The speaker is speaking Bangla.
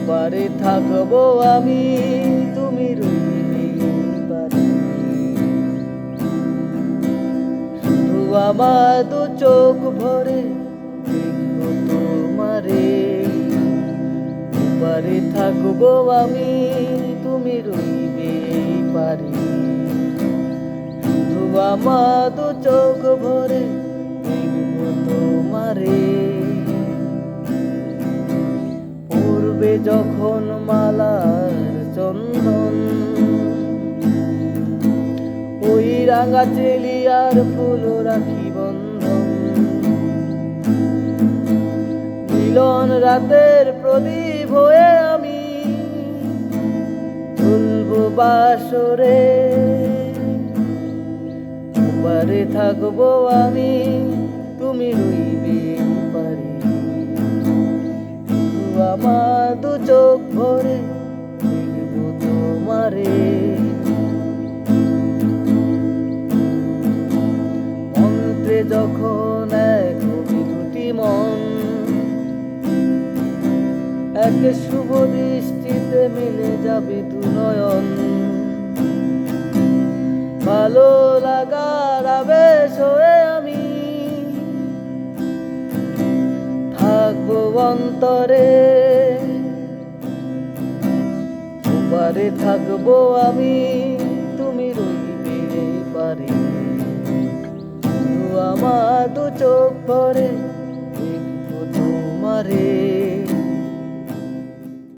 পারে থাকবো আমি, তুমি রইবে পারে। শুধু আমার দু চোখ ভরে দেখবো তোমারে, পারে থাকবো আমি, তুমি রইবে পারে। শুধু আমার দু চোখ ভরে দেখবো তোমারে। পূর্বে যখন মালার চন্দন ওই রাঙা চেলিয়ার ফুল রাখি বন্ধন, মিলন রাতের প্রদীপ হয়ে আমি তুলবো বাসরে, পারে থাকবো আমি, তুমি রইবে পারে। আমার দু চোখ ভরে দেখবো তোমারে। মন্ত্রে যখন এক দুটি মন এক শুভ দৃষ্টিতে মিলে যাবে দু নয়ন, ভালো লাগার আবেশ হয়ে আমি থাকবো অন্তরে, পারে থাকবো আমি, তুমি রইবে পারে। আমার দু চোখ ভরে দেখবো তোমারে।